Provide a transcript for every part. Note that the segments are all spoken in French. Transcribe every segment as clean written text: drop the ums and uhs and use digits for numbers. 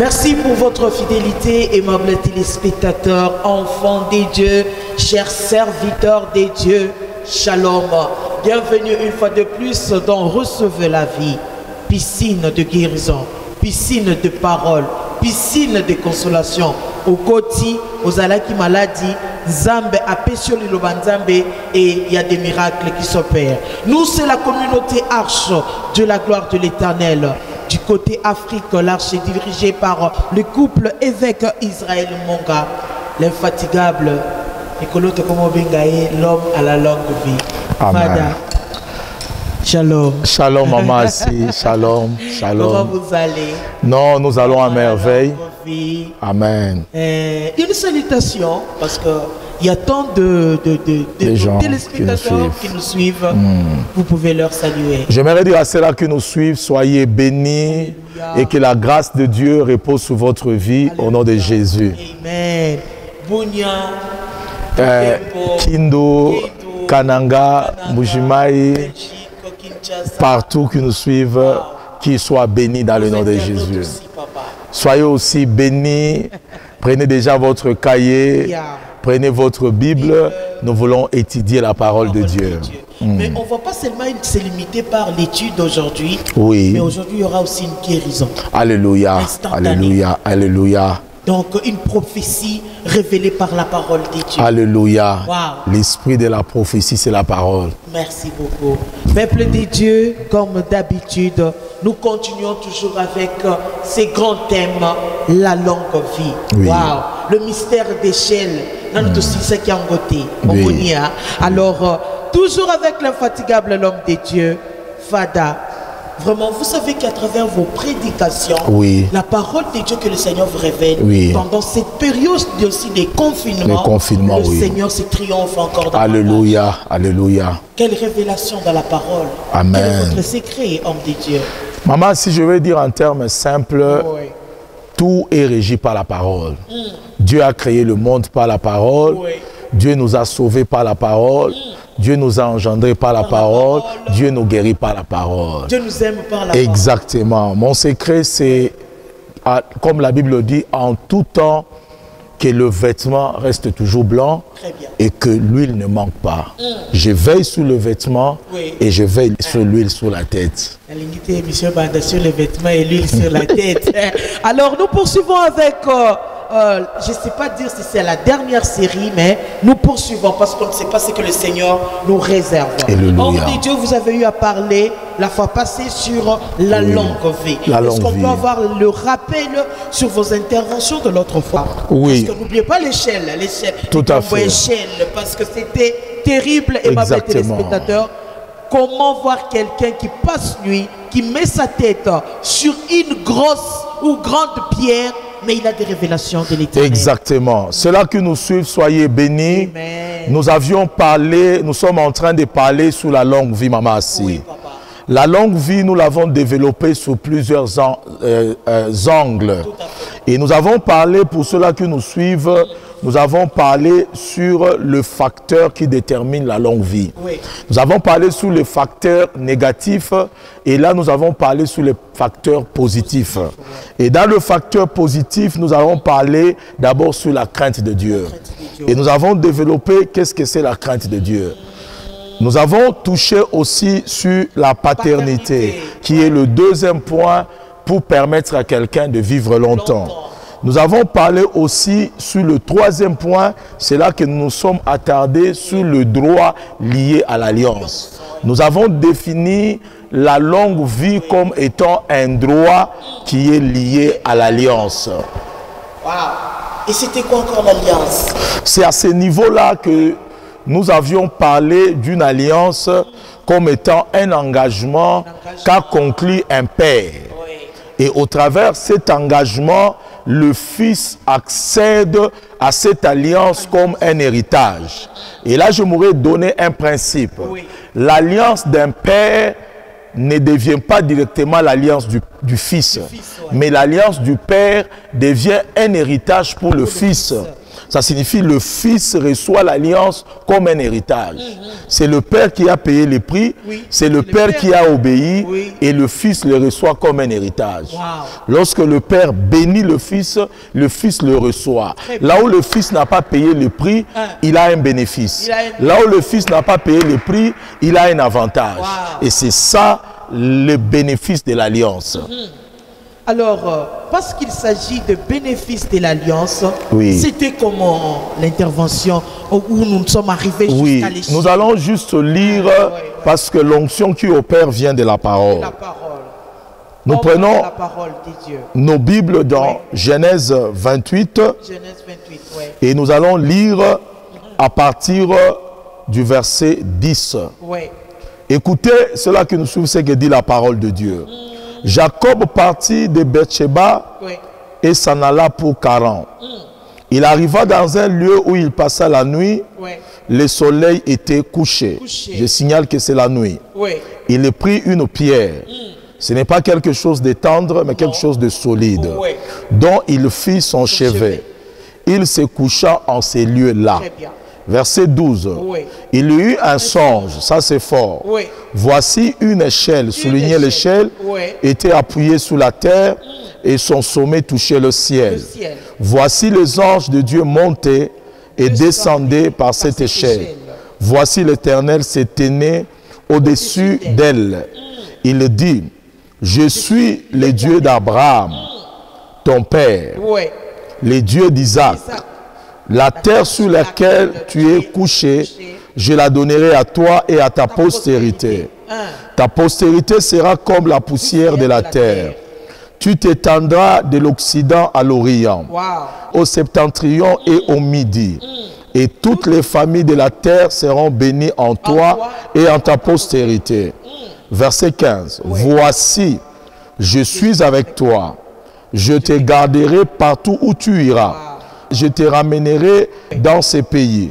Merci pour votre fidélité, aimables téléspectateurs, enfants des dieux, chers serviteurs des dieux. Shalom. Bienvenue une fois de plus dans Recevez la vie. Piscine de guérison, piscine de parole, piscine de consolation. Au Koti, aux Alaki maladie, Zambe a péché le Lobanzambe et il y a des miracles qui s'opèrent. Nous, c'est la communauté Arche de la gloire de l'Éternel. Du côté Afrique, l'Arche est dirigée par le couple évêque Israël Monga, l'infatigable Nicolo Tokomo Bengaye, l'homme à la longue vie. Amen. Fada. Shalom. Shalom, maman. Shalom. Shalom. Comment vous allez? Non, nous allons à merveille. Amen. Une salutation, parce qu'il y a tant de téléspectateurs qui nous suivent. Vous pouvez leur saluer. J'aimerais dire à ceux-là qui nous suivent, soyez bénis. Alléluia. Et que la grâce de Dieu repose sur votre vie. Alléluia. Au nom de Jésus. Amen. Bunya, Kindu, Kananga, Mujimai, partout qui nous suivent, qu'ils soient bénis dans le nom de Jésus. Aussi, soyez aussi bénis. Prenez déjà votre cahier, prenez votre Bible. Nous voulons étudier la parole de Dieu. Mais on ne va pas seulement se limiter par l'étude d'aujourd'hui. Oui. Mais aujourd'hui, il y aura aussi une guérison. Alléluia. Alléluia. Alléluia. Donc, une prophétie révélée par la parole de Dieu. Alléluia. Wow. L'esprit de la prophétie, c'est la parole. Merci beaucoup. Peuple de Dieu, comme d'habitude, nous continuons toujours avec ces grands thèmes, la longue vie. Oui. Wow. Le mystère d'échelle. Oui. Alors, toujours avec l'infatigable l'homme de Dieu, Fada. Vraiment, vous savez qu'à travers vos prédications, oui, la parole de Dieu que le Seigneur vous révèle, oui, pendant cette période aussi des confinements, le oui, Seigneur se triomphe encore dans Alléluia, Alléluia. Quelle révélation dans la parole. Amen. Quel est votre secret, homme de Dieu? Maman, si je veux dire en termes simples, oui, tout est régi par la parole. Dieu a créé le monde par la parole. Oui. Dieu nous a sauvés par la parole. Dieu nous a engendrés par la parole. Dieu nous guérit par la parole. Dieu nous aime par la parole. Exactement. Mon secret, c'est, comme la Bible dit, en tout temps, que le vêtement reste toujours blanc et que l'huile ne manque pas. Je veille sur le vêtement, oui, et je veille sur l'huile sur la tête. La lignité émission bande sur le vêtement et l'huile sur la tête. Alors nous poursuivons avec... je ne sais pas dire si c'est la dernière série, mais nous poursuivons parce qu'on ne sait pas ce que le Seigneur nous réserve. Homme de Dieu, vous avez eu à parler la fois passée sur la longue vie. Est-ce qu'on peut avoir le rappel sur vos interventions de l'autre fois? Oui. Parce que n'oubliez pas l'échelle. Tout à fait. Parce que c'était terrible, aimables téléspectateurs. Comment voir quelqu'un qui passe nuit, qui met sa tête sur une grosse ou grande pierre, mais il a des révélations de l'Éternel. Exactement. Ceux-là qui nous suivent, soyez bénis. Amen. Nous avions parlé, nous sommes en train de parler sur la longue vie, maman Assi. Oui, papa. La longue vie, nous l'avons développée sous plusieurs angles. Et nous avons parlé, pour ceux-là qui nous suivent, nous avons parlé sur le facteur qui détermine la longue vie. Oui. Nous avons parlé sur les facteurs négatifs et là nous avons parlé sur les facteurs positifs. Et dans le facteur positif, nous avons parlé d'abord sur la crainte de Dieu. Et nous avons développé qu'est-ce que c'est la crainte de Dieu. Nous avons touché aussi sur la paternité, qui est le deuxième point pour permettre à quelqu'un de vivre longtemps. Nous avons parlé aussi sur le troisième point, c'est là que nous nous sommes attardés sur le droit lié à l'alliance. Nous avons défini la longue vie comme étant un droit qui est lié à l'alliance. Wow. Et c'était quoi encore l'alliance? C'est à ce niveau-là que nous avions parlé d'une alliance comme étant un engagement qu'a conclu un père. Et au travers de cet engagement, le fils accède à cette alliance comme un héritage. Et là, je m'aurais donné un principe. Oui. L'alliance d'un père ne devient pas directement l'alliance du fils, mais l'alliance du père devient un héritage pour le fils. Ça signifie le fils reçoit l'alliance comme un héritage. C'est le père qui a payé les prix, c'est le père qui a obéi et le fils le reçoit comme un héritage. Lorsque le père bénit le fils le reçoit. Là où le fils n'a pas payé le prix, il a un bénéfice. Là où le fils n'a pas payé le prix, il a un avantage. Et c'est ça le bénéfice de l'alliance. Alors, parce qu'il s'agit de bénéfice de l'alliance, c'était comment l'intervention où nous sommes arrivés jusqu'à l'échec? Nous allons juste lire parce que l'onction qui opère vient de la parole. Nous prenons la parole de Dieu. Nos Bibles dans Genèse 28, et nous allons lire à partir du verset 10. Écoutez cela que nous suivons, ce que dit la parole de Dieu. Jacob partit de Beersheba et s'en alla pour Charan. Il arriva dans un lieu où il passa la nuit. Le soleil était couché. Je signale que c'est la nuit. Il prit une pierre. Ce n'est pas quelque chose de tendre, mais quelque chose de solide, dont il fit son chevet. Il se coucha en ces lieux-là. Verset 12. Il y eut un songe, ça c'est fort. Voici une échelle, soulignez l'échelle, était appuyée sous la terre et son sommet touchait le ciel. Voici les anges de Dieu montaient et descendaient par cette échelle. Voici l'Éternel se tenait au-dessus d'elle. Il dit, je suis le Dieu d'Abraham, ton père, le Dieu d'Isaac. La terre sur laquelle tu es couché, je la donnerai à toi et à ta postérité. Ta postérité sera comme la poussière de la terre. Tu t'étendras de l'Occident à l'Orient, au septentrion et au midi. Et toutes les familles de la terre seront bénies en toi et en ta postérité. Verset 15. Voici, je suis avec toi. Je te garderai partout où tu iras. Je te ramènerai dans ces pays,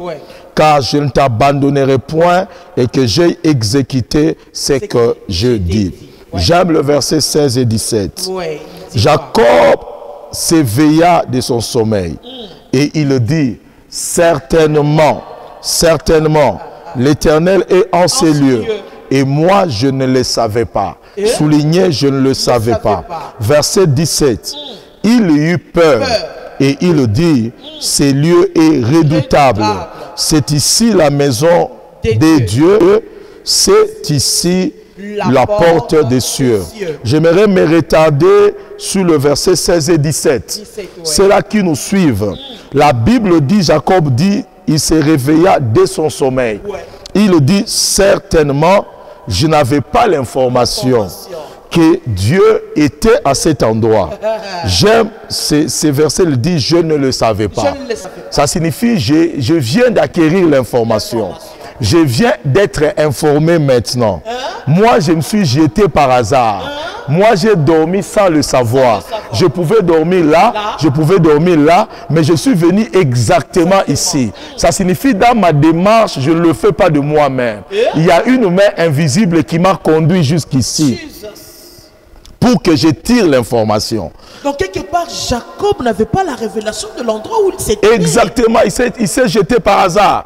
car je ne t'abandonnerai point et que j'ai exécuté ce que je dis. J'aime le verset 16 et 17. Jacob s'éveilla de son sommeil et il dit, certainement, certainement, l'Éternel est en ces lieux et moi je ne le savais pas. Soulignez, je ne le savais pas. Verset 17. Il eut peur. Et il dit, ce lieu est redoutable. C'est ici la maison de Dieu. C'est ici la porte des cieux. J'aimerais me retarder sur le verset 16 et 17. C'est là qui nous suivent. La Bible dit, Jacob dit, il se réveilla dès son sommeil. Il dit, certainement, je n'avais pas l'information que Dieu était à cet endroit. J'aime ces versets, il dit, je ne le savais pas. Ça signifie, je viens d'acquérir l'information. Je viens d'être informé maintenant. Moi, je me suis jeté par hasard. Moi, j'ai dormi sans le savoir. Je pouvais dormir là, je pouvais dormir là, mais je suis venu exactement ici. Ça signifie, dans ma démarche, je ne le fais pas de moi-même. Il y a une main invisible qui m'a conduit jusqu'ici pour que je tire l'information. Donc, quelque part, Jacob n'avait pas la révélation de l'endroit où il s'était. Exactement, il s'est jeté par hasard.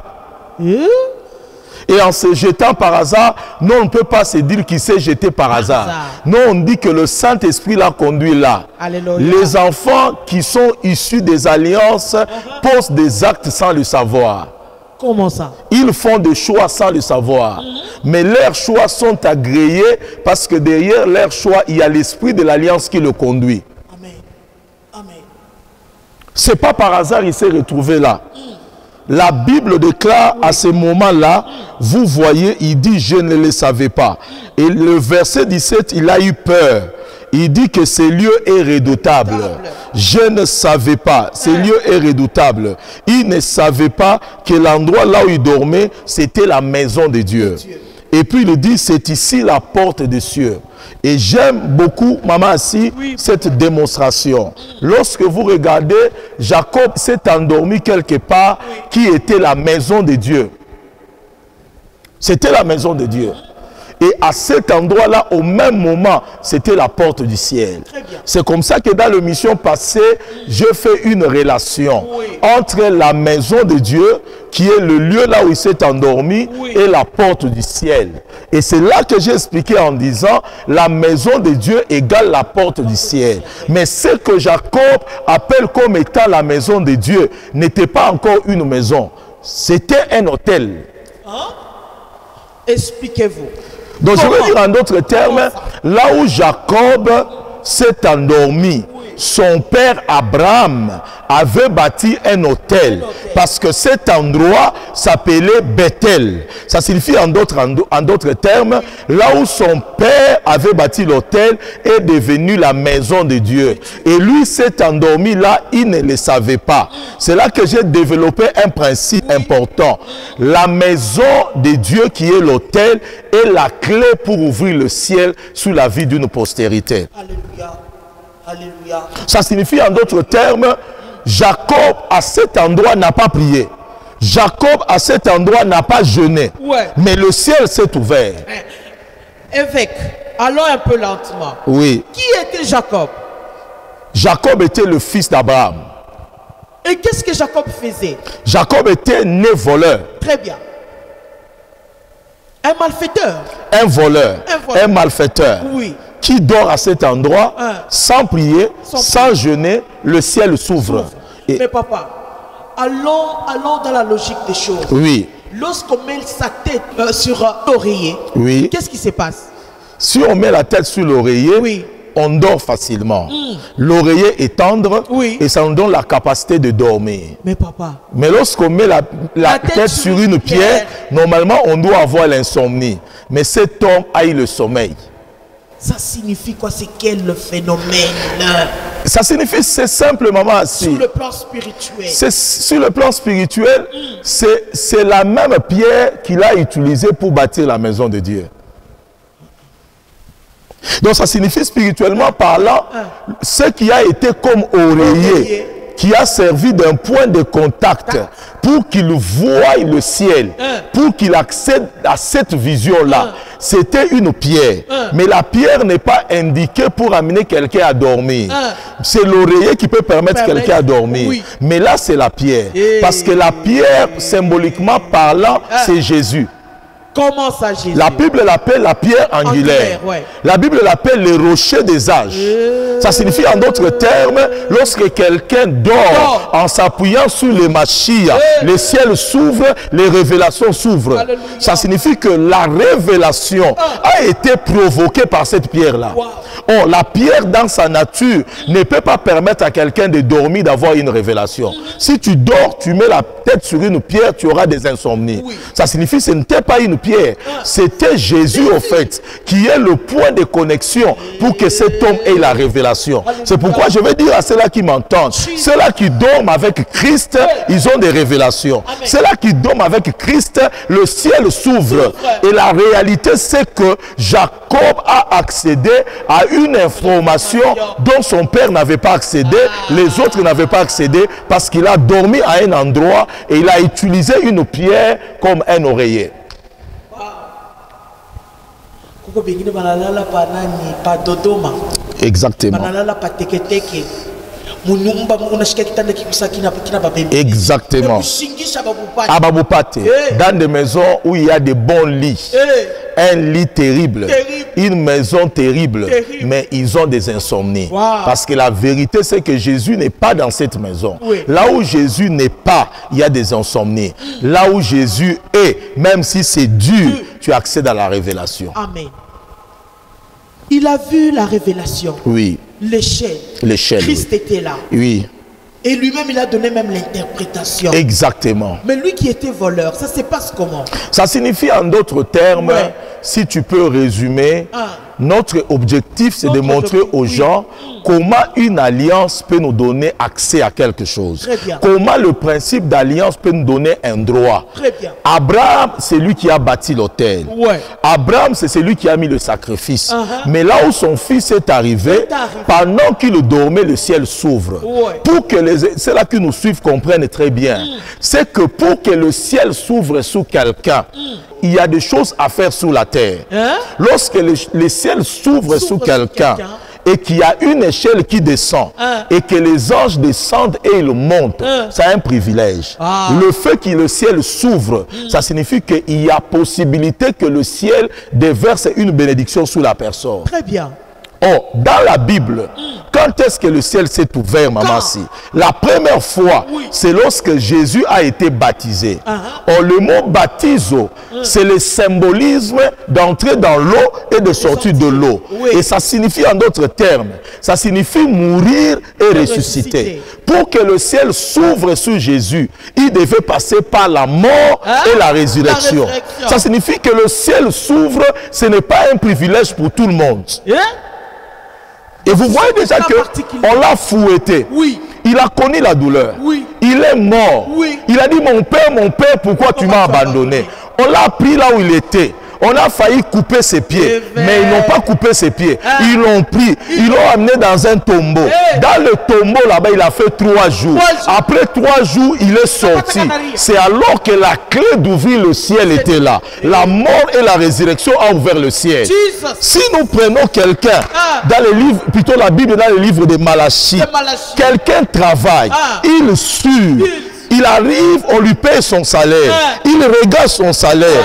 Et en se jetant par hasard, non, on ne peut pas se dire qu'il s'est jeté par hasard. Non, on dit que le Saint-Esprit l'a conduit là. Alléluia. Les enfants qui sont issus des alliances posent des actes sans le savoir. Comment ça? Ils font des choix sans le savoir. Mais leurs choix sont agréés parce que derrière leurs choix, il y a l'esprit de l'alliance qui le conduit. Amen. Amen. Ce n'est pas par hasard qu'il s'est retrouvé là. La Bible déclare à ce moment-là, vous voyez, il dit, je ne le savais pas. Et le verset 17, il a eu peur. Il dit que ce lieu est redoutable. Je ne savais pas. Ce lieu est redoutable. Il ne savait pas que l'endroit là où il dormait, c'était la maison de Dieu. Et puis il dit, c'est ici la porte des cieux. Et j'aime beaucoup, Maman Assi, cette démonstration. Lorsque vous regardez, Jacob s'est endormi quelque part qui était la maison de Dieu. C'était la maison de Dieu. Et à cet endroit-là, au même moment, c'était la porte du ciel. C'est comme ça que dans l'émission passée, je fais une relation entre la maison de Dieu, qui est le lieu là où il s'est endormi, et la porte du ciel. Et c'est là que j'ai expliqué en disant, la maison de Dieu égale la porte du ciel. Mais ce que Jacob appelle comme étant la maison de Dieu n'était pas encore une maison. C'était un hôtel. Hein? Expliquez-vous. Donc je veux dire en d'autres termes, là où Jacob s'est endormi, son père Abraham avait bâti un hôtel parce que cet endroit s'appelait Bethel. Ça signifie en d'autres termes, là où son père avait bâti l'hôtel est devenu la maison de Dieu. Et lui s'est endormi là, il ne le savait pas. C'est là que j'ai développé un principe important. La maison de Dieu qui est l'hôtel est la clé pour ouvrir le ciel sous la vie d'une postérité. Alléluia. Alléluia. Ça signifie en d'autres termes, Jacob à cet endroit n'a pas prié. Jacob à cet endroit n'a pas jeûné. Mais le ciel s'est ouvert. Évêque, allons un peu lentement. Oui. Qui était Jacob? Jacob était le fils d'Abraham. Et qu'est-ce que Jacob faisait? Jacob était né voleur. Très bien. Un malfaiteur. Un voleur. Un malfaiteur. Oui. Qui dort à cet endroit, sans prier, sans jeûner, le ciel s'ouvre. Mais papa, allons dans la logique des choses. Oui. Lorsqu'on met sa tête sur l'oreiller, qu'est-ce qui se passe? Si on met la tête sur l'oreiller, on dort facilement. L'oreiller est tendre et ça nous donne la capacité de dormir. Mais papa. Mais lorsqu'on met la tête sur une pierre, normalement on doit avoir l'insomnie. Mais cet homme a eu le sommeil. Ça signifie quoi? C'est quel le phénomène? Ça signifie, c'est simplement assis. Sur le plan spirituel. Sur le plan spirituel, c'est la même pierre qu'il a utilisée pour bâtir la maison de Dieu. Donc ça signifie spirituellement parlant, ce qui a été comme oreiller, qui a servi d'un point de contact pour qu'il voie le ciel, pour qu'il accède à cette vision-là. C'était une pierre. Mais la pierre n'est pas indiquée pour amener quelqu'un à dormir. C'est l'oreiller qui peut permettre quelqu'un à dormir. Mais là, c'est la pierre. Parce que la pierre, symboliquement parlant, c'est Jésus. Comment ça, Jésus? La Bible l'appelle la pierre angulaire. La Bible l'appelle le rocher des âges. Ça signifie en d'autres termes, lorsque quelqu'un dort en s'appuyant sur les Machia, le ciel s'ouvre, les révélations s'ouvrent. Ça signifie que la révélation a été provoquée par cette pierre-là. Or, la pierre dans sa nature ne peut pas permettre à quelqu'un de dormir, d'avoir une révélation. Si tu dors, tu mets la tête sur une pierre, tu auras des insomnies. Ça signifie que ce n'était pas une pierre, c'était Jésus au fait, qui est le point de connexion pour que cet homme ait la révélation. C'est pourquoi je vais dire à ceux-là qui m'entendent, ceux-là qui dorment avec Christ, ils ont des révélations. Ceux-là qui dorment avec Christ, le ciel s'ouvre. Et la réalité, c'est que Jacob a accédé à une information dont son père n'avait pas accédé, les autres n'avaient pas accédé, parce qu'il a dormi à un endroit et il a utilisé une pierre comme un oreiller. Exactement. Exactement. Ababupate. Dans des maisons où il y a des bons lits. Un lit terrible. Une maison terrible. Mais ils ont des insomnies. Parce que la vérité, c'est que Jésus n'est pas dans cette maison. Là où Jésus n'est pas, il y a des insomnies. Là où Jésus est, même si c'est dur, tu accèdes à la révélation. Amen. Il a vu la révélation. Oui. L'échelle. L'échelle. Christ était là. Oui. Et lui-même, il a donné même l'interprétation. Exactement. Mais lui qui était voleur, ça se passe comment? Ça signifie en d'autres termes, si tu peux résumer, notre objectif, c'est de montrer aux gens comment une alliance peut nous donner accès à quelque chose. Comment le principe d'alliance peut nous donner un droit. Abraham, c'est lui qui a bâti l'autel. Abraham, c'est celui qui a mis le sacrifice. Mais là où son fils est arrivé, pendant qu'il dormait, le ciel s'ouvre. Pour que ceux-là qui nous suivent comprennent très bien, c'est que pour que le ciel s'ouvre sous quelqu'un, il y a des choses à faire sous la terre. Lorsque le ciel s'ouvre sous quelqu'un et qu'il y a une échelle qui descend et que les anges descendent et ils montent, c'est un privilège. Le fait que le ciel s'ouvre, ça signifie qu'il y a possibilité que le ciel déverse une bénédiction sur la personne. Très bien. Oh, dans la Bible, quand est-ce que le ciel s'est ouvert, maman si? La première fois, c'est lorsque Jésus a été baptisé. Oh, le mot baptiso, c'est le symbolisme d'entrer dans l'eau et de sortir de l'eau. Et ça signifie, en d'autres termes, ça signifie mourir et ressusciter. Pour que le ciel s'ouvre sur Jésus, il devait passer par la mort et la résurrection. Ça signifie que le ciel s'ouvre, ce n'est pas un privilège pour tout le monde. Et vous voyez déjà qu'on l'a fouetté. Il a connu la douleur. Il est mort. Il a dit, mon père, pourquoi tu m'as abandonné? On l'a pris là où il était. On a failli couper ses pieds, mais ils n'ont pas coupé ses pieds. Ils l'ont pris, ils l'ont amené dans un tombeau. Dans le tombeau, là-bas, il a fait 3 jours. Après 3 jours, il est sorti. C'est alors que la clé d'ouvrir le ciel était là. La mort et la résurrection ont ouvert le ciel. Si nous prenons quelqu'un, dans le livre, plutôt la Bible, dans le livre de Malachie, quelqu'un travaille, il sue, il arrive, on lui paye son salaire, il regarde son salaire.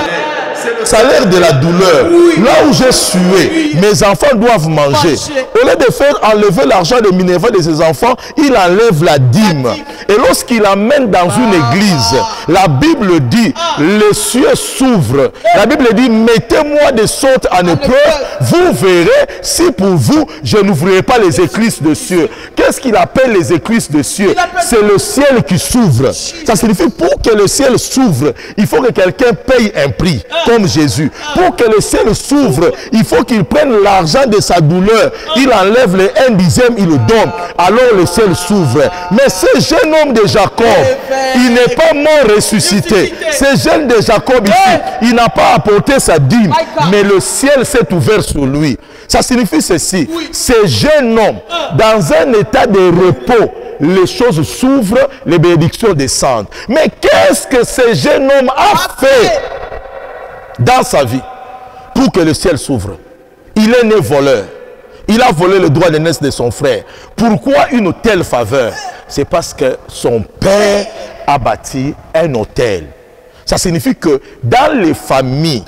Salaire de la douleur. Là où j'ai sué, mes enfants doivent manger. Au lieu de faire enlever l'argent de Minerva de ses enfants, il enlève la dîme. Et lorsqu'il amène dans une église, la Bible dit, les cieux s'ouvrent. La Bible dit, mettez-moi de sorte en épreuve, vous verrez si pour vous, je n'ouvrirai pas les écluses de cieux. Qu'est-ce qu'il appelle les écluses de cieux? C'est le ciel qui s'ouvre. Ça signifie, pour que le ciel s'ouvre, il faut que quelqu'un paye un prix. Comme Jésus. Pour que le ciel s'ouvre, il faut qu'il prenne l'argent de sa douleur. Il enlève le 1/10, il le donne. Alors le ciel s'ouvre. Mais ce jeune homme de Jacob, il n'est pas mort ressuscité. Ce jeune de Jacob ici, il n'a pas apporté sa dîme. Mais le ciel s'est ouvert sur lui. Ça signifie ceci. Ce jeune homme, dans un état de repos, les choses s'ouvrent, les bénédictions descendent. Mais qu'est-ce que ce jeune homme a fait dans sa vie pour que le ciel s'ouvre? Il est né voleur. Il a volé le droit d'aînesse de son frère. Pourquoi une telle faveur? C'est parce que son père a bâti un autel. Ça signifie que dans les familles,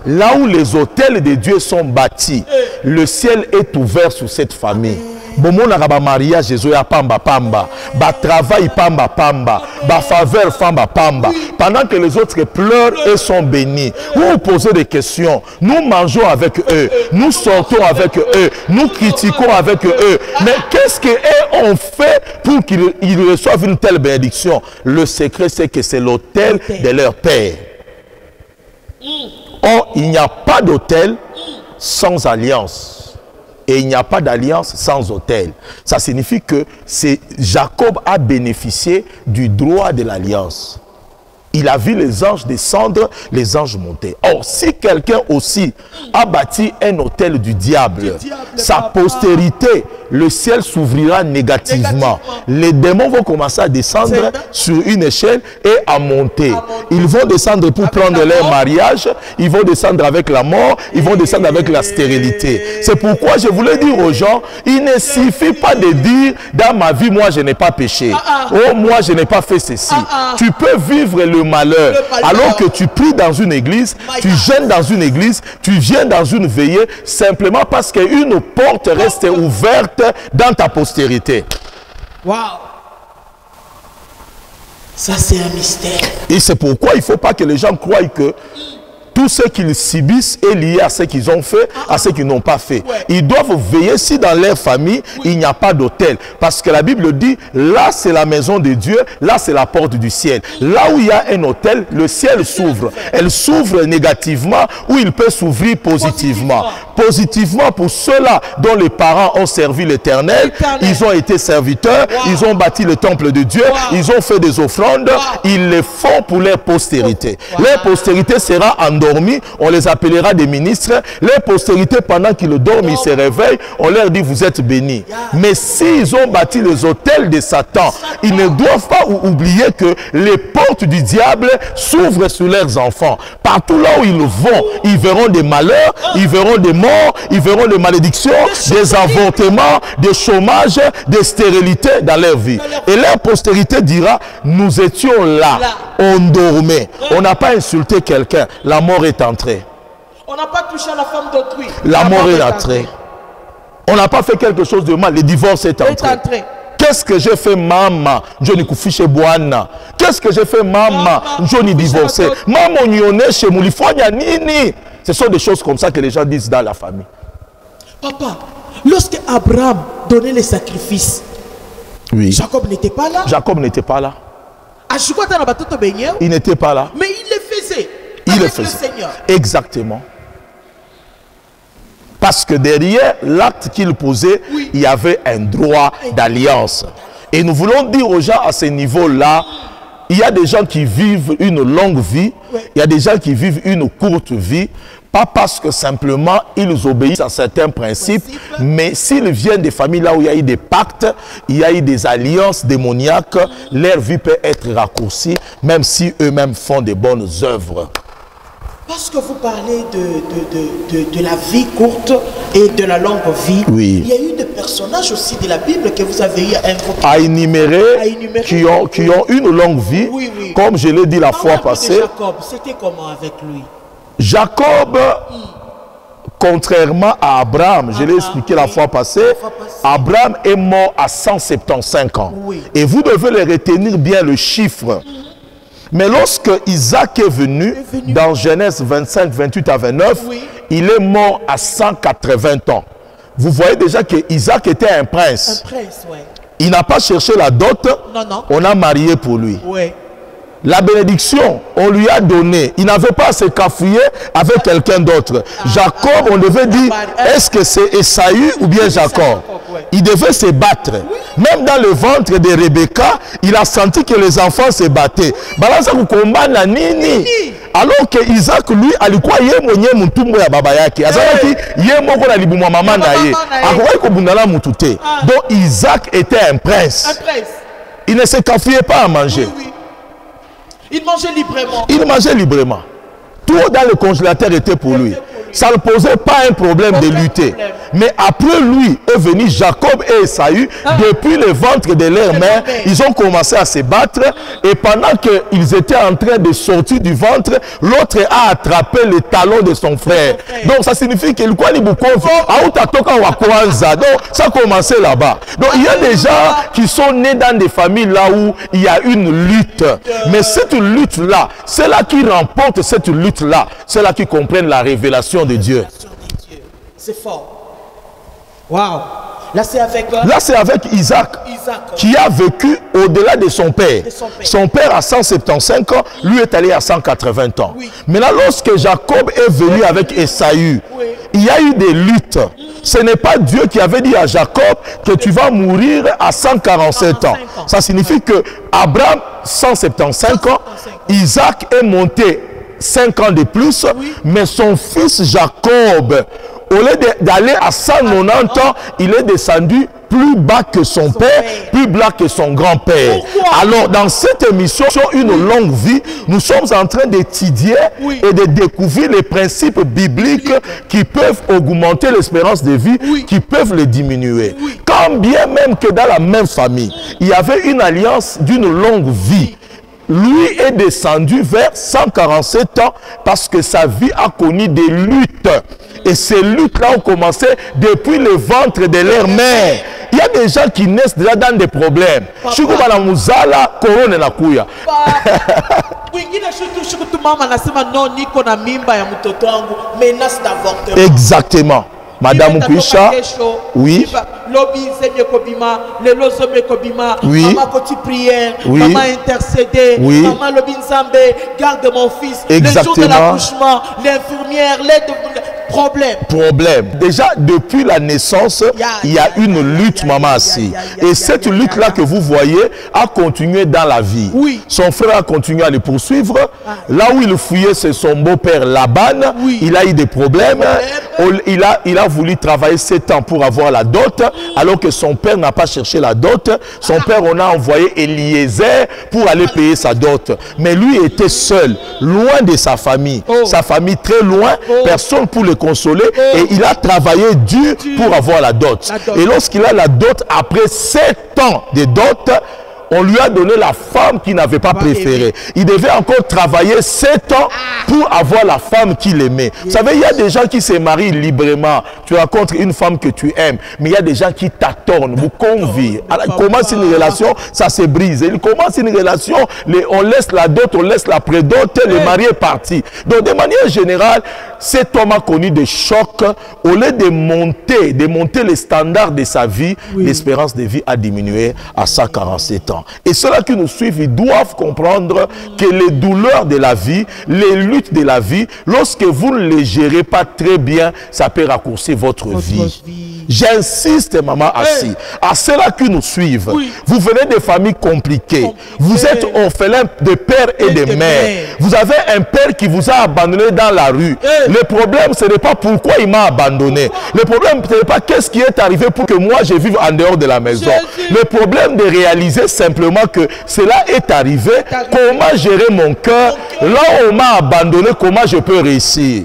là où les autels de Dieu sont bâtis, le ciel est ouvert sur cette famille. Bomonaka mariage Jésus ya pamba pamba, ba travail pamba pamba, ba faveur pamba pamba. Pendant que les autres pleurent et sont bénis. Vous vous posez des questions. Nous mangeons avec eux, nous sortons avec eux, nous critiquons avec eux. Mais qu'est-ce qu'eux ont fait pour qu'ils reçoivent une telle bénédiction? Le secret, c'est que c'est l'autel de leur père. Or, il n'y a pas d'autel sans alliance. Et il n'y a pas d'alliance sans autel. Ça signifie que Jacob a bénéficié du droit de l'alliance. Il a vu les anges descendre, les anges monter. Or, si quelqu'un aussi a bâti un autel du diable, sa postérité, le ciel s'ouvrira négativement. Les démons vont commencer à descendre sur une échelle et à monter. Ils vont descendre pour prendre leur mariage, ils vont descendre avec la mort, ils vont descendre avec la stérilité. C'est pourquoi je voulais dire aux gens, il ne suffit pas de dire, dans ma vie, moi je n'ai pas péché. Oh, moi je n'ai pas fait ceci. Tu peux vivre le malheur alors que tu pries dans une église, tu jeûnes dans une église, tu viens dans une veillée, simplement parce qu'une porte reste ouverte dans ta postérité. Waouh! Ça c'est un mystère. Et c'est pourquoi il ne faut pas que les gens croient que tout ce qu'ils subissent est lié à ce qu'ils ont fait, à ce qu'ils n'ont pas fait. Ils doivent veiller si dans leur famille, il n'y a pas d'autel. Parce que la Bible dit, là c'est la maison de Dieu, là c'est la porte du ciel. Là où il y a un autel, le ciel s'ouvre. Elle s'ouvre négativement ou il peut s'ouvrir positivement. Positivement pour ceux-là dont les parents ont servi l'Éternel, ils ont été serviteurs, ils ont bâti le temple de Dieu, ils ont fait des offrandes, ils le font pour leur postérité. Leur postérité sera endormie, on les appellera des ministres. Leur postérité, pendant qu'ils dorment, ils se réveillent, on leur dit vous êtes bénis. Mais s'ils ont bâti les autels de Satan, ils ne doivent pas oublier que les portes du diable s'ouvrent sur leurs enfants. Partout là où ils vont, ils verront des malheurs, ils verront des morts, ils verront des malédictions, des avortements, des chômages, des stérilités dans leur vie. Et leur postérité dira, nous étions là, on dormait, on n'a pas insulté quelqu'un, la mort est entrée. On n'a pas touché à la femme d'autrui. La mort est entrée. On n'a pas fait quelque chose de mal, le divorce est entré. Qu'est-ce que j'ai fait, maman? Johnny Koufiche Boana. Qu'est-ce que j'ai fait, maman? Johnny divorcé. Maman, nyone chez Moulifouania, nini. Ce sont des choses comme ça que les gens disent dans la famille. Papa, lorsque Abraham donnait les sacrifices, oui. Jacob n'était pas là. Jacob n'était pas là. Il n'était pas là. Mais il le faisait. Il le faisait. Le Seigneur. Exactement. Parce que derrière l'acte qu'il posait, oui, il y avait un droit d'alliance. Et nous voulons dire aux gens à ce niveau-là, il y a des gens qui vivent une longue vie, oui, il y a des gens qui vivent une courte vie, pas parce que simplement ils obéissent à certains principes, mais s'ils viennent des familles là où il y a eu des pactes, il y a eu des alliances démoniaques, leur vie peut être raccourcie, même si eux-mêmes font de bonnes œuvres. Parce que vous parlez de la vie courte et de la longue vie, oui, il y a eu des personnages aussi de la Bible que vous avez eu à énumérer, qui ont une longue vie, oui, oui, comme je l'ai dit la fois passée. Jacob, c'était comment avec lui? Jacob, contrairement à Abraham, je l'ai expliqué la fois passée, Abraham est mort à 175 ans. Oui. Et vous devez le retenir bien le chiffre. Mais lorsque Isaac est venu, dans Genèse 25, 28 à 29, oui, il est mort à 180 ans. Vous voyez déjà que Isaac était un prince. Un prince, ouais. Il n'a pas cherché la dot, non. On a marié pour lui. Ouais. La bénédiction, on lui a donné. Il n'avait pas à se cafouiller avec quelqu'un d'autre. Jacob, on devait dire, est-ce que c'est Esaü ou bien Jacob? Il devait se battre. Même dans le ventre de Rebecca, il a senti que les enfants se battaient. Alors que Isaac, lui, alikuwa ye mwenye mtumbo ya baba yake. Azalaki ye moko na libumwa mama na ye. Akoki kobundana mutu te. Donc Isaac était un prince. Il ne se cafouillait pas à manger. Oui. Il mangeait librement. Il mangeait librement. Tout dans le congélateur était pour lui. Ça ne posait pas un problème de lutter. Mais après lui est venu Jacob et Esaü. Depuis le ventre de leur mère, ils ont commencé à se battre. Et pendant qu'ils étaient en train de sortir du ventre, l'autre a attrapé le talon de son frère. Donc ça signifie que donc ça a commencé là-bas. Donc il y a des gens qui sont nés dans des familles là où il y a une lutte. Mais cette lutte-là, c'est là qui remporte cette lutte-là. C'est là qui comprennent la révélation de Dieu. C'est fort. Waouh. Là c'est avec Isaac, qui a vécu au-delà de son père. Son père à 175 ans, lui est allé à 180 ans. Oui. Maintenant, lorsque Jacob est venu avec Esaü, il y a eu des luttes. Ce n'est pas Dieu qui avait dit à Jacob que tu vas mourir à 147 ans. Ça signifie que Abraham, 175 ans, Isaac est monté 5 ans de plus, mais son fils Jacob, au lieu d'aller à 190 ans, il est descendu plus bas que son père, plus bas que son grand-père. Alors, dans cette émission, sur une longue vie, nous sommes en train d'étudier et de découvrir les principes bibliques qui peuvent augmenter l'espérance de vie, qui peuvent le diminuer. Quand bien même que dans la même famille, il y avait une alliance d'une longue vie, lui est descendu vers 147 ans parce que sa vie a connu des luttes. Et ces luttes-là ont commencé depuis le ventre de leur mère. il y a des gens qui naissent déjà dans des problèmes. Shikuba na muzala, corona na kuya. Exactement. Madame Kouisha, oui. Oui. Maman quand tu prières, oui. maman intercéder, oui. maman Lobinzambe, garde mon fils. Exactement. Le jour de l'accouchement, l'infirmière, l'aide problème. Déjà, depuis la naissance, il y a une lutte, maman assis. Et cette lutte-là que vous voyez a continué dans la vie. Oui. Son frère a continué à le poursuivre. Là où il fouillait, c'est son beau-père Laban. Oui. Il a eu des problèmes. Il a voulu travailler 7 ans pour avoir la dot, alors que son père n'a pas cherché la dot. Son père, on a envoyé Eliezer pour aller payer sa dot. Mais lui était seul, loin de sa famille. Sa famille très loin, personne pour le consoler. Et il a travaillé dur pour avoir la dot. Et lorsqu'il a la dot, après 7 ans de dot, on lui a donné la femme qu'il n'avait pas préférée. Il devait encore travailler 7 ans pour avoir la femme qu'il aimait. Vous savez, il y a des gens qui se marient librement. Tu rencontres une femme que tu aimes, mais il y a des gens qui t'attendent, vous convient. Alors, il commence une relation, ça se brise. Il commence une relation, on laisse la dot, on laisse la prédot, le mari est parti. Donc, de manière générale, cet homme a connu des chocs. Au lieu de monter les standards de sa vie, l'espérance de vie a diminué à 147 ans. Et ceux-là qui nous suivent, ils doivent comprendre que les douleurs de la vie, les luttes de la vie, lorsque vous ne les gérez pas très bien, ça peut raccourcir votre vie. J'insiste, maman assis, à ceux-là qui nous suivent. Vous venez de familles compliquées. Vous êtes orphelin de père et de mère. Vous avez un père qui vous a abandonné dans la rue. Le problème, ce n'est pas pourquoi il m'a abandonné. Le problème, ce n'est pas qu'est-ce qui est arrivé pour que moi je vive en dehors de la maison. Le problème de réaliser simplement que cela est arrivé, comment gérer mon cœur, là où on m'a abandonné, comment je peux réussir.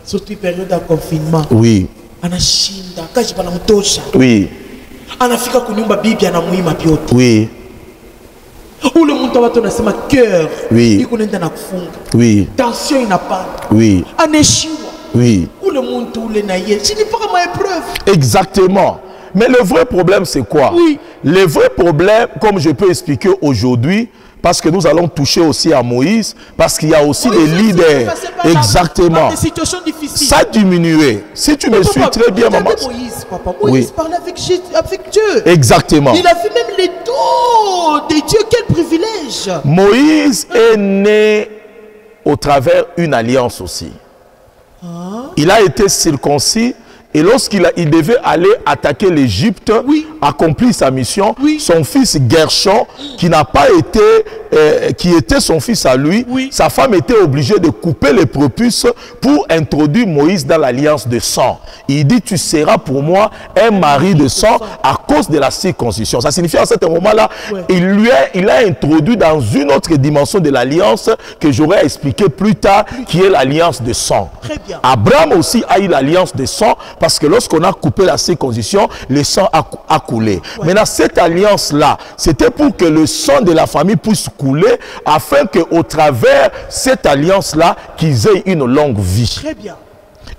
Surtout période de confinement. Oui. Anashinda, kaji bana mtosha. Oui. Anafika kunyumba bibi anamuima biote. Oui. Ule muntu watu nasema cœur. Oui. Iko nenda na kufunga. Oui. Tension inapanda. Oui. Aneshiwa. Oui. Ule muntu ule na yeye. Je n'ai pas comme épreuve. Exactement. Mais le vrai problème c'est quoi? Oui. Le vrai problème, comme je peux expliquer aujourd'hui, parce que nous allons toucher aussi à Moïse, parce qu'il y a aussi des leaders. Exactement. Des situations difficiles. Ça a diminué. Si tu me suis très bien, maman. Moïse, papa. Moïse parlait avec Dieu. Exactement. Il a vu même les dos de Dieu. Quel privilège. Moïse est né au travers d'une alliance aussi. Il a été circoncis. Et lorsqu'il devait aller attaquer l'Égypte, accomplir sa mission, son fils Gershon, qui n'a pas été, qui était son fils à lui, sa femme était obligée de couper les prépuces pour introduire Moïse dans l'alliance de sang. Il dit, tu seras pour moi un mari de sang à cause de la circoncision. Ça signifie à ce moment-là, il a introduit dans une autre dimension de l'alliance que j'aurais expliqué plus tard, qui est l'alliance de sang. Abraham aussi a eu l'alliance de sang, parce que lorsqu'on a coupé la circoncision, le sang a coulé. Maintenant, cette alliance-là, c'était pour que le sang de la famille puisse couler, afin qu'au travers cette alliance-là, qu'ils aient une longue vie. Très bien.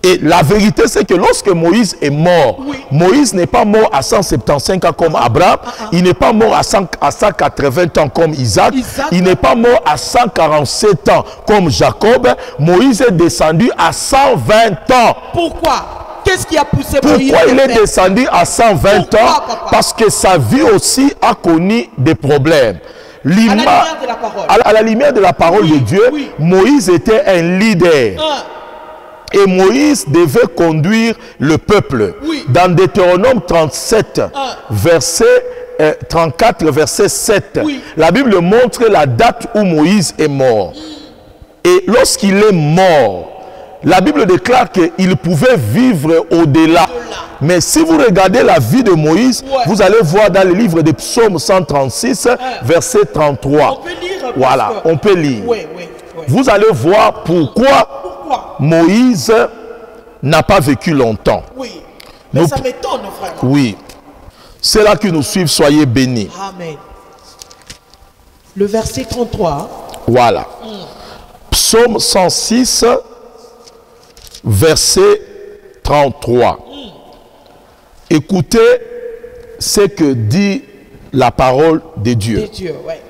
Et la vérité, c'est que lorsque Moïse est mort, Moïse n'est pas mort à 175 ans comme Abraham, il n'est pas mort à 180 ans comme Isaac, il n'est pas mort à 147 ans comme Jacob. Moïse est descendu à 120 ans. Pourquoi? Qu'est-ce qui a poussé Moïse? Pourquoi il est descendu à 120 ans? Parce que sa vie aussi a connu des problèmes. À la lumière de la parole de Dieu, Moïse était un leader. Et Moïse devait conduire le peuple. Dans Deutéronome 37, verset 34, verset 7, la Bible montre la date où Moïse est mort. Et lorsqu'il est mort, la Bible déclare qu'il pouvait vivre au-delà. Mais si vous regardez la vie de Moïse, vous allez voir dans le livre des Psaumes 136, verset 33. On peut lire. Voilà, on peut lire. Vous allez voir pourquoi Moïse n'a pas vécu longtemps. Mais ça m'étonne, frère. Oui. C'est là que nous suivons, soyez bénis. Amen. Le verset 33. Voilà. Psaume 106, verset 33. Écoutez ce que dit la parole de Dieu. Ouais.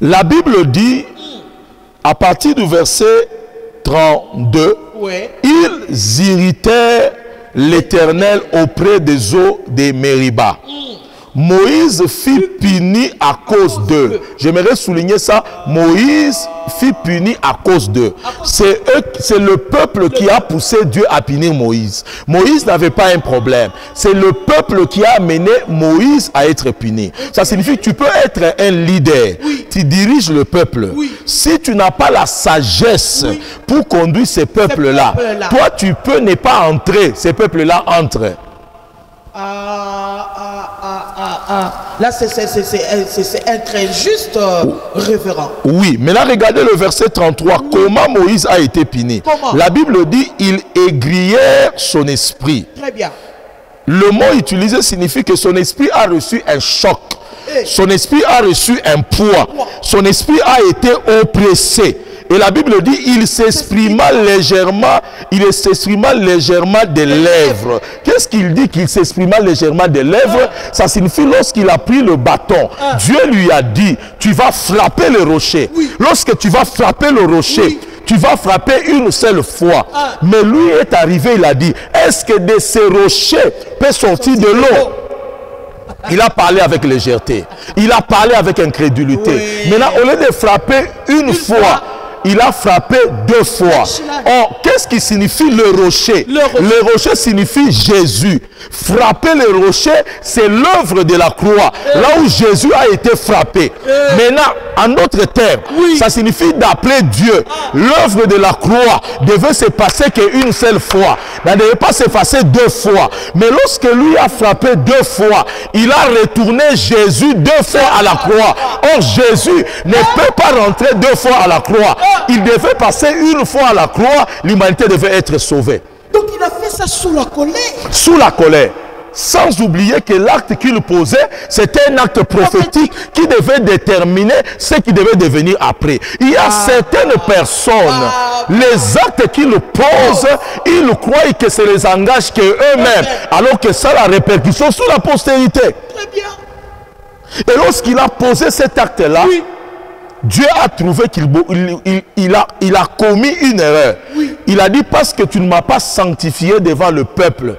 La Bible dit, à partir du verset 32, Ouais. ils irritèrent l'Éternel auprès des eaux de Mériba. Moïse fut puni à cause d'eux. J'aimerais souligner ça. Moïse fut puni à cause d'eux. C'est le peuple qui a poussé Dieu à punir Moïse. Moïse n'avait pas un problème. C'est le peuple qui a amené Moïse à être puni. Ça signifie que tu peux être un leader. Oui. Tu diriges le peuple. Oui. Si tu n'as pas la sagesse Oui. pour conduire ces peuples-là, toi tu peux ne pas entrer. Ces peuples-là entrent. Là, c'est un très juste révérend. Oui, mais là, regardez le verset 33. Comment Moïse a été puni? Comment? La Bible dit, ils aigrièrent son esprit. Très bien. Le mot utilisé signifie que son esprit a reçu un choc. Son esprit a reçu un poids. Son esprit a été oppressé. Et la Bible dit, il s'exprima légèrement des lèvres. Qu'est-ce qu'il dit qu'il s'exprima légèrement des lèvres? Ça signifie lorsqu'il a pris le bâton, Dieu lui a dit, tu vas frapper le rocher. Oui. Lorsque tu vas frapper le rocher, oui, tu vas frapper une seule fois. Mais lui est arrivé, il a dit, est-ce que de ces rochers peut sortir de l'eau? Il a parlé avec légèreté. Il a parlé avec incrédulité. Oui. Maintenant, au lieu de frapper une fois, il a frappé deux fois. Or, qu'est-ce qui signifie le rocher? Le rocher signifie Jésus. Frapper le rocher, c'est l'œuvre de la croix. Là où Jésus a été frappé. Maintenant, en d'autres termes, ça signifie d'appeler Dieu. L'œuvre de la croix devait se passer qu'une seule fois. Elle ne devait pas se passer deux fois. Mais lorsque lui a frappé deux fois, il a retourné Jésus deux fois à la croix. Or, Jésus ne peut pas rentrer deux fois à la croix. Il devait passer une fois à la croix, l'humanité devait être sauvée. Donc il a fait ça sous la colère. Sous la colère. Sans oublier que l'acte qu'il posait, c'était un acte prophétique qui devait déterminer ce qui devait devenir après. Il y a certaines personnes, les actes qu'ils posent, ils croient que ça les engage qu'eux-mêmes, alors que ça a la répercussion sur la postérité. Très bien. Et lorsqu'il a posé cet acte-là, Dieu a trouvé qu'il a commis une erreur. Il a dit, parce que tu ne m'as pas sanctifié devant le peuple,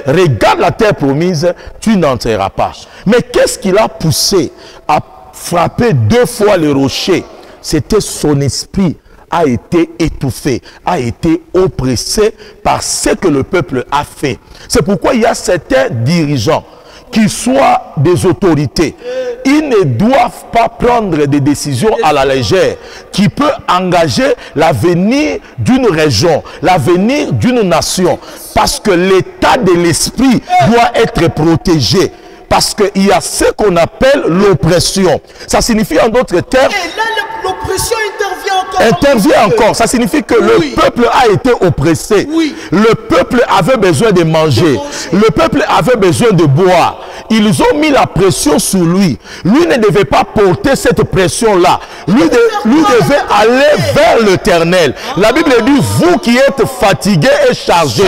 regarde la terre promise, tu n'entreras pas. Mais qu'est-ce qu'il a poussé à frapper deux fois le rocher? C'était son esprit a été étouffé, a été oppressé par ce que le peuple a fait. C'est pourquoi il y a certains dirigeants, qu'ils soient des autorités, ils ne doivent pas prendre des décisions à la légère qui peut engager l'avenir d'une région, l'avenir d'une nation. Parce que l'état de l'esprit doit être protégé. Parce qu'il y a ce qu'on appelle l'oppression. Ça signifie en d'autres termes... Et là, l'oppression intervient encore. Ça signifie que le peuple a été oppressé. Le peuple avait besoin de manger. Le peuple avait besoin de boire. Ils ont mis la pression sur lui. Lui ne devait pas porter cette pression-là. Lui devait aller vers l'Éternel. La Bible dit, vous qui êtes fatigués et chargés,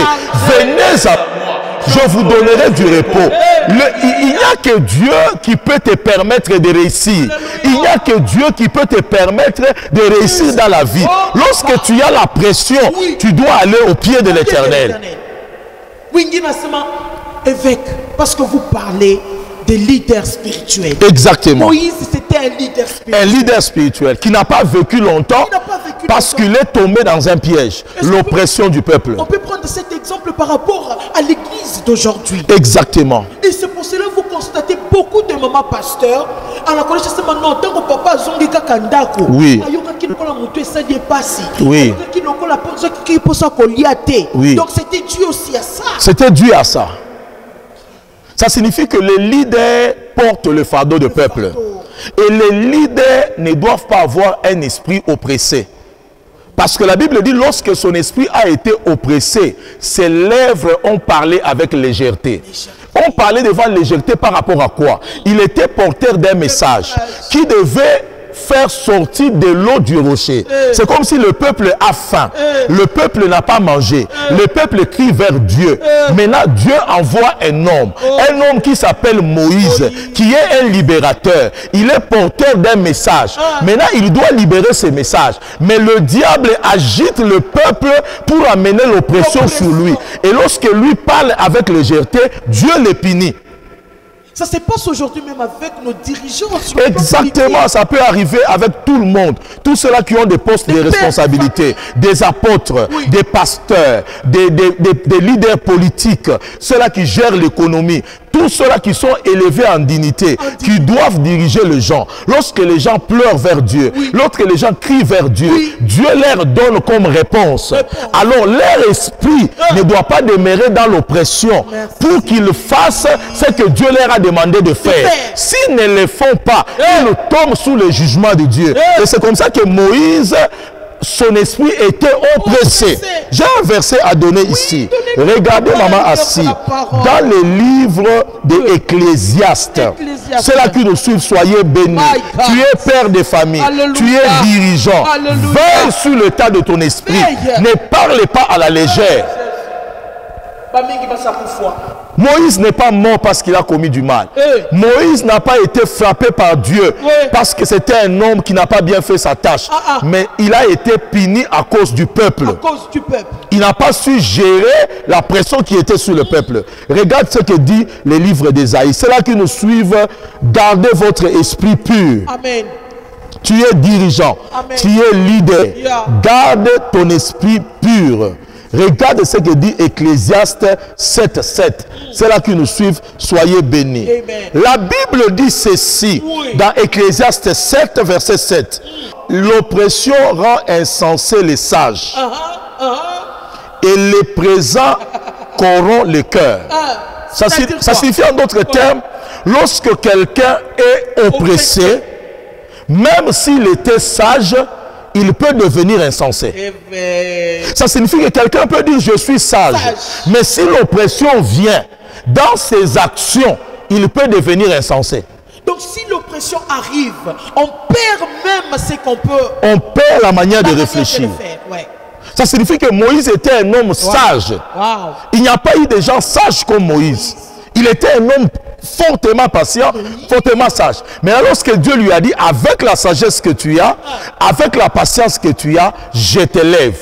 venez à moi. Je vous donnerai du repos. Il n'y a que Dieu qui peut te permettre de réussir. Il n'y a que Dieu qui peut te permettre de réussir dans la vie. Lorsque tu as la pression, tu dois aller au pied de l'Éternel. Évêque, parce que vous parlez des leaders spirituels. Exactement. Moïse, c'était un leader spirituel. Un leader spirituel qui n'a pas vécu longtemps parce qu'il est tombé dans un piège, l'oppression du peuple. On peut prendre cet exemple par rapport à l'église d'aujourd'hui. Exactement. Et c'est pour cela que vous constatez beaucoup de mamans pasteurs à la collège de maintenant, tant que papa Zongika Kandako. Oui. Oui. Oui. Donc c'était dû aussi à ça. C'était dû à ça. Ça signifie que les leaders portent le fardeau du peuple. Et les leaders ne doivent pas avoir un esprit oppressé. Parce que la Bible dit, lorsque son esprit a été oppressé, ses lèvres ont parlé avec légèreté. On parlait devant légèreté par rapport à quoi? Il était porteur d'un message qui devait faire sortir de l'eau du rocher. C'est comme si le peuple a faim. Le peuple n'a pas mangé. Le peuple crie vers Dieu. Maintenant, Dieu envoie un homme qui s'appelle Moïse, qui est un libérateur. Il est porteur d'un message. Maintenant, il doit libérer ce message. Mais le diable agite le peuple pour amener l'oppression sur lui. Et lorsque lui parle avec légèreté, Dieu les punit. Ça se passe aujourd'hui même avec nos dirigeants. Exactement, ça peut arriver avec tout le monde. Tous ceux-là qui ont des postes de responsabilité, des apôtres, des pasteurs, des leaders politiques, ceux-là qui gèrent l'économie, tous ceux-là qui sont élevés en dignité, qui doivent diriger les gens. Lorsque les gens pleurent vers Dieu, lorsque les gens crient vers Dieu, Dieu leur donne comme réponse. Alors leur esprit ne doit pas demeurer dans l'oppression pour qu'ils fassent ce que Dieu leur a demandé de faire. S'ils ne le font pas, ils tombent sous le jugement de Dieu. Et c'est comme ça que Moïse, son esprit était oppressé. J'ai un verset à donner ici. Regardez maman assis. Dans le livre de Ecclésiaste. C'est là qui nous suivent, soyez bénis. Tu es père de famille. Tu es dirigeant. Veille sur le tas de ton esprit. Ne parle pas à la légère. Moïse n'est pas mort parce qu'il a commis du mal. Moïse n'a pas été frappé par Dieu parce que c'était un homme qui n'a pas bien fait sa tâche. Mais il a été puni à cause du peuple. Il n'a pas su gérer la pression qui était sur le peuple. Regarde ce que dit le livre d'Ésaïe. C'est là que nous suivent. Gardez votre esprit pur. Amen. Tu es dirigeant. Amen. Tu es leader. Garde ton esprit pur. Regarde ce que dit Ecclésiaste 7.7. C'est là que nous suivent. Soyez bénis. Amen. La Bible dit ceci dans Ecclésiaste 7, verset 7. L'oppression rend insensé les sages. Et les présents corrompent le cœur. Ça signifie en d'autres termes, lorsque quelqu'un est oppressé, même s'il était sage, il peut devenir insensé. Ça signifie que quelqu'un peut dire je suis sage. Mais si l'oppression vient dans ses actions, il peut devenir insensé. Donc si l'oppression arrive, on perd même ce qu'on peut. On perd la manière de réfléchir. Ça signifie que Moïse était un homme sage. Il n'y a pas eu de gens sages comme Moïse. Il était un homme fortement patient, fortement sage. Mais lorsque Dieu lui a dit, avec la sagesse que tu as, avec la patience que tu as, je t'élève.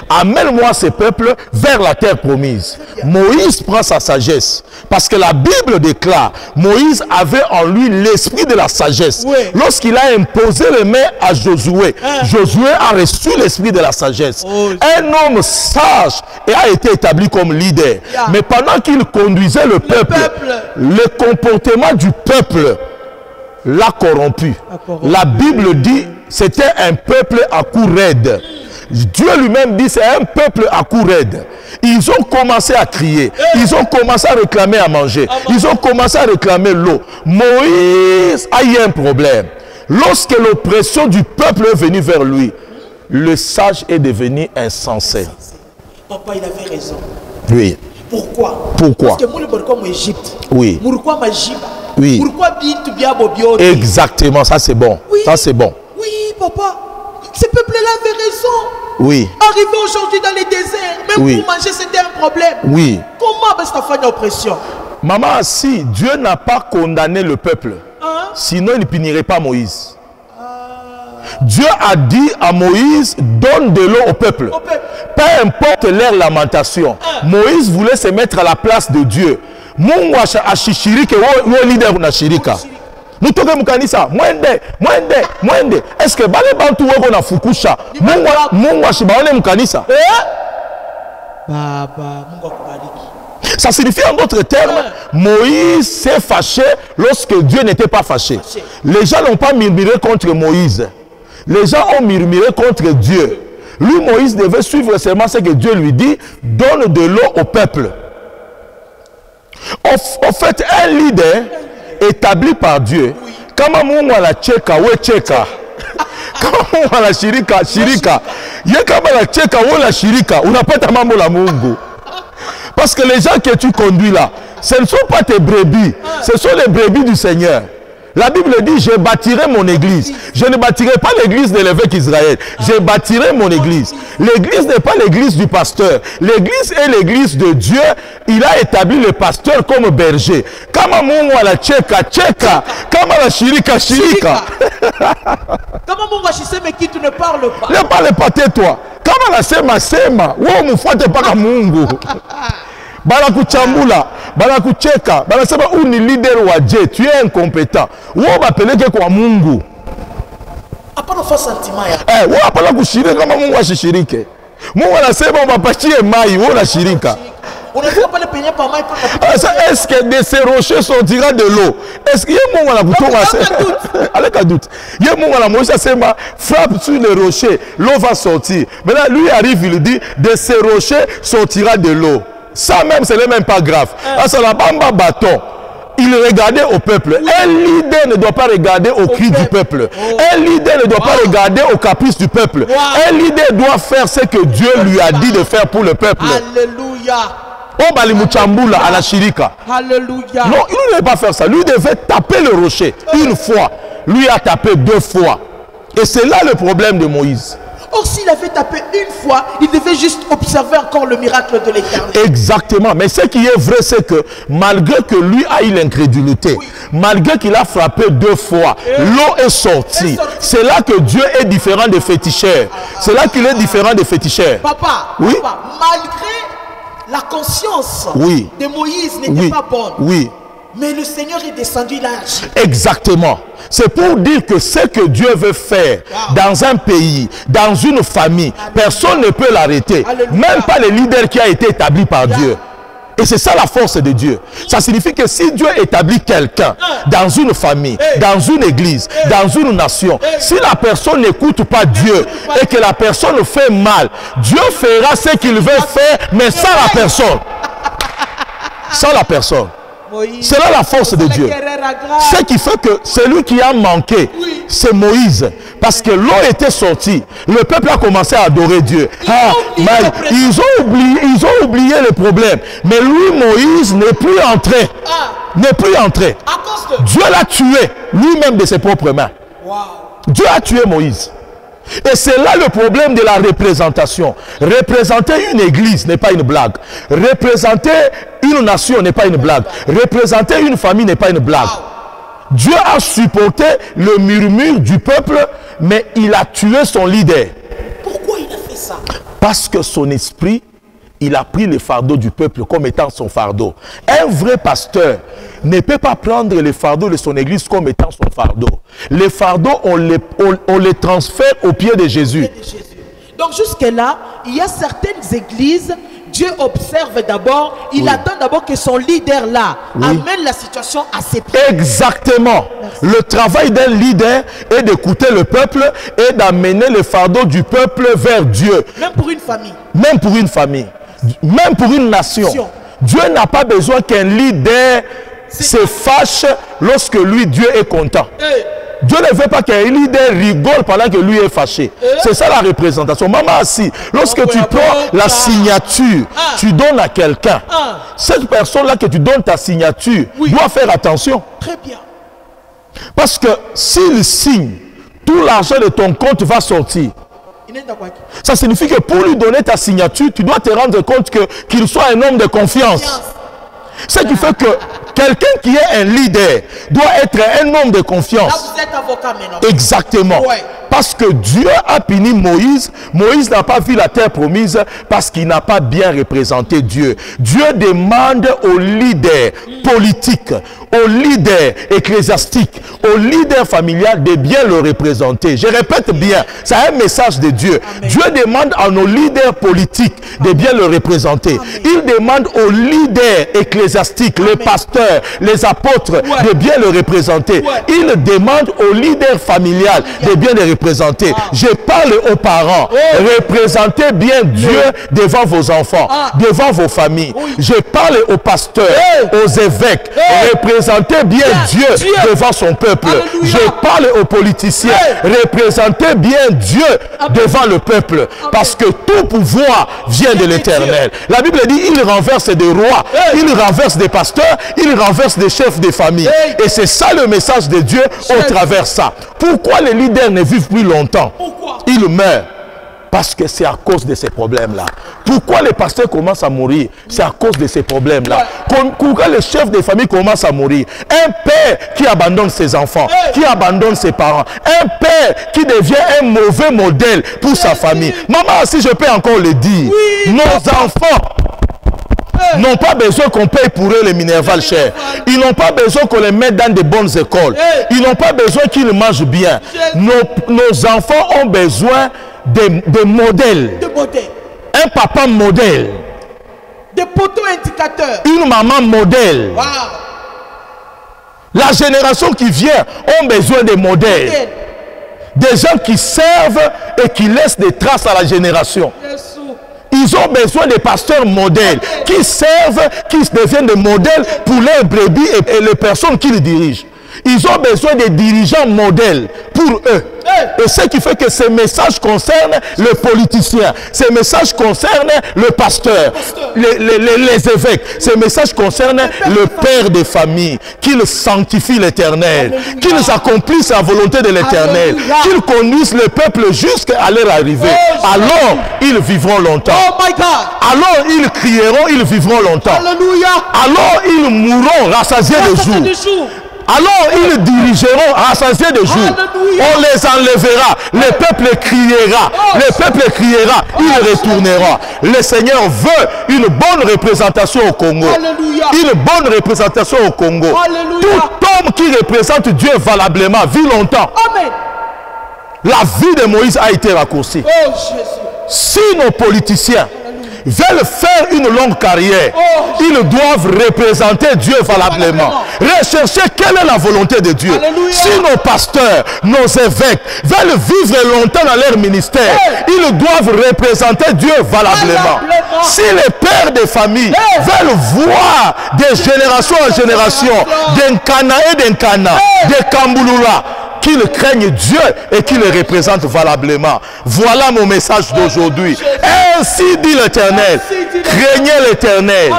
Amène-moi ce peuple vers la terre promise. Moïse prend sa sagesse. Parce que la Bible déclare, Moïse avait en lui l'esprit de la sagesse. Lorsqu'il a imposé les mains à Josué, Josué a reçu l'esprit de la sagesse. Un homme sage a été établi comme leader. Mais pendant qu'il conduisait le peuple, le comportement du peuple l'a corrompu. La Bible dit, c'était un peuple à cou raide. Dieu lui-même dit, c'est un peuple à cou raide. Ils ont commencé à crier. Ils ont commencé à réclamer à manger. Ils ont commencé à réclamer l'eau. Moïse a eu un problème. Lorsque l'oppression du peuple est venue vers lui, le sage est devenu insensé. Papa, il avait raison. Oui. Pourquoi? Pourquoi? Parce que pourquoi Égypte? Oui. Pourquoi Majiba? Oui. Pourquoi Exactement, ça c'est bon. Oui. Ça c'est bon. Oui, papa. Ces peuples-là avaient raison. Oui. Arriver aujourd'hui dans les déserts, même pour manger, c'était un problème. Oui. Comment est-ce qu'il y a oppression? Maman, si Dieu n'a pas condamné le peuple, sinon il ne punirait pas Moïse. Dieu a dit à Moïse, donne de l'eau au peuple. Peu importe leur lamentation. Moïse voulait se mettre à la place de Dieu. Nous toquons Mukanisa, Mwende. Est-ce que Bale Bantu Wego na Fukusha, Mungwa Shibaone Mukanisa? Ça signifie en d'autres termes, Moïse s'est fâché lorsque Dieu n'était pas fâché. Les gens n'ont pas murmuré contre Moïse. Les gens ont murmuré contre Dieu. Lui, Moïse devait suivre seulement ce que Dieu lui dit, donne de l'eau au peuple. En fait, un leader établi par Dieu, kama Mungu anacheka we cheka, kama Mungu anashirika shirika, ye kama anacheka we la shirika, unapata mambo la Mungu. Parce que les gens que tu conduis là, ce ne sont pas tes brebis, ce sont les brebis du Seigneur. La Bible dit, je bâtirai mon église. Je ne bâtirai pas l'église de l'évêque Israël. Je bâtirai mon église. L'église n'est pas l'église du pasteur. L'église est l'église de Dieu. Il a établi le pasteur comme berger. Kama Mungu ala cheka cheka. Kama la shirika shirika. Kama Mungu ashiseme qui tu ne parles pas. Ne parle pas, tais-toi. Kama la sema sema. Wo mufuate paka Mungu. Bala kuchambula, bala kucheka, bala sema uni leader wa Dieu, tu es incompétent. Wo bapeleke kwa Mungu. Hapana fa sentiment ya. Wo hapana kushirika kama Mungu ashishirike. Mungu anasema ubapachie mai, wo unashirika. Unafika pale penye pa mai pa. Est-ce que de ces rochers sortira de l'eau? Est-ce que Mungu anakutoa avec un doute. Mungu anamuonyesha sema frappe sur les rochers, l'eau va sortir. Maintenant lui arrive, il dit de ces rochers sortira de l'eau. Ça même, ce n'est même pas grave. Ça la bamba bâton. Il regardait au peuple. Un leader ne doit pas regarder au cri du peuple. Un leader ne doit pas regarder au caprice du peuple. Un leader doit faire ce que Dieu lui a dit de faire pour le peuple. Alléluia. Oh, balimuchambula à la shirika. Alléluia. Non, il ne devait pas faire ça. Lui devait taper le rocher une fois. Lui a tapé 2 fois. Et c'est là le problème de Moïse. Or, s'il avait tapé une fois, il devait juste observer encore le miracle de l'Éternel. Exactement. Mais ce qui est vrai, c'est que malgré que lui a eu l'incrédulité, malgré qu'il a frappé 2 fois, l'eau est sortie. C'est là que Dieu est différent des féticheurs. C'est là qu'il est différent des féticheurs. Papa, oui? Papa, malgré la conscience de Moïse n'était pas bonne. Oui. Mais le Seigneur est descendu, il a agi. Exactement. C'est pour dire que ce que Dieu veut faire dans un pays, dans une famille, personne ne peut l'arrêter. Même pas le leader qui a été établi par Dieu. Et c'est ça la force de Dieu. Ça signifie que si Dieu établit quelqu'un dans une famille, dans une église, dans une nation, si la personne n'écoute pas Dieu et que la personne fait mal, Dieu fera ce qu'il veut faire, mais sans la personne. Sans la personne. C'est là la force de Dieu. Ce qui fait que celui qui a manqué, c'est Moïse. Parce que l'eau était sortie. Le peuple a commencé à adorer Dieu. Ils ont oublié le problème. Mais lui, Moïse, n'est plus entré. N'est plus entré. Dieu l'a tué, lui-même de ses propres mains. Dieu a tué Moïse. Et c'est là le problème de la représentation. Représenter une église n'est pas une blague. Représenter une nation n'est pas une blague. Représenter une famille n'est pas une blague. Dieu a supporté le murmure du peuple, mais il a tué son leader. Pourquoi il a fait ça? Parce que son esprit, il a pris le fardeau du peuple comme étant son fardeau. Un vrai pasteur ne peut pas prendre le fardeau de son église comme étant son fardeau. Les fardeaux, on les transfère au pied de Jésus. Donc jusque-là, il y a certaines églises, Dieu observe d'abord, il attend d'abord que son leader là amène la situation à ses pieds. Exactement. Merci. Le travail d'un leader est d'écouter le peuple et d'amener le fardeau du peuple vers Dieu. Même pour une famille. Même pour une famille. Même pour une nation. Dieu n'a pas besoin qu'un leader se fâche lorsque lui, Dieu est content. Dieu ne veut pas qu'un leader rigole pendant que lui est fâché. C'est ça la représentation. Maman, si, lorsque tu prends la signature, tu donnes à quelqu'un. Cette personne-là que tu donnes ta signature doit faire attention. Très bien. Parce que s'il signe, tout l'argent de ton compte va sortir. Ça signifie que pour lui donner ta signature, tu dois te rendre compte qu'il soit un homme de confiance. Ce qui fait que quelqu'un qui est un leader doit être un homme de confiance. Là, vous êtes avocat maintenant. Exactement. Parce que Dieu a puni Moïse. Moïse n'a pas vu la terre promise parce qu'il n'a pas bien représenté Dieu. Dieu demande aux leaders politiques, aux leaders ecclésiastiques, aux leaders familiales de bien le représenter. Je répète bien, c'est un message de Dieu. Amen. Dieu demande à nos leaders politiques de bien le représenter. Amen. Il demande aux leaders ecclésiastiques, les pasteurs, les apôtres de bien le représenter. Il demande aux leaders familiales de bien le représenter. Je parle aux parents. Représentez bien Dieu devant vos enfants, devant vos familles. Je parle aux pasteurs, aux évêques. Représentez bien Dieu devant son peuple. Je parle aux politiciens. Représentez bien Dieu devant le peuple. Parce que tout pouvoir vient de l'Éternel. La Bible dit, il renverse des rois, il renverse des pasteurs, il il renverse des chefs de famille. Et c'est ça le message de Dieu au travers ça. Pourquoi les leaders ne vivent plus longtemps? Pourquoi? Ils meurent. Parce que c'est à cause de ces problèmes-là. Pourquoi les pasteurs commencent à mourir? C'est à cause de ces problèmes-là. Pourquoi les chefs de famille commencent à mourir? Un père qui abandonne ses enfants, qui abandonne ses parents. Un père qui devient un mauvais modèle pour sa famille. Maman, si je peux encore le dire, nos enfants n'ont pas besoin qu'on paye pour eux les minervales chers. Ils n'ont pas besoin qu'on les mette dans de bonnes écoles. Ils n'ont pas besoin qu'ils mangent bien. Nos enfants ont besoin de modèles. Un papa modèle. Des poteaux indicateurs. Une maman modèle. Wow. La génération qui vient ont besoin de modèles. Des gens qui servent et qui laissent des traces à la génération. Ils ont besoin de pasteurs modèles qui servent, qui deviennent des modèles pour leurs brebis et les personnes qui les dirigent. Ils ont besoin de dirigeants modèles pour eux. Et ce qui fait que ces messages concernent le politicien, ces messages concernent le pasteur, les évêques, ces messages concernent le père des familles, qu'ils sanctifient l'éternel, qu'ils accomplissent la volonté de l'éternel, qu'ils conduisent le peuple jusqu'à leur arrivée. Alors, ils vivront longtemps. Alors, ils crieront, ils vivront longtemps. Alors, ils mourront rassasiés de jours. Alors ils dirigeront rassasiés de jours. On les enlèvera. Le peuple criera. Le peuple criera. Il retournera. Le Seigneur veut une bonne représentation au Congo. Une bonne représentation au Congo. Tout homme qui représente Dieu valablement vit longtemps. Amen. La vie de Moïse a été raccourcie. Si nos politiciens veulent faire une longue carrière, ils doivent représenter Dieu valablement. Rechercher quelle est la volonté de Dieu. Si nos pasteurs, nos évêques veulent vivre longtemps dans leur ministère, ils doivent représenter Dieu valablement. Si les pères de famille veulent voir de génération en génération, d'un Cana et d'un Cana, de Kambouloula, qu'ils craignent Dieu et qu'ils le représentent valablement. Voilà mon message d'aujourd'hui. Ainsi dit l'Éternel. Craignez l'Éternel.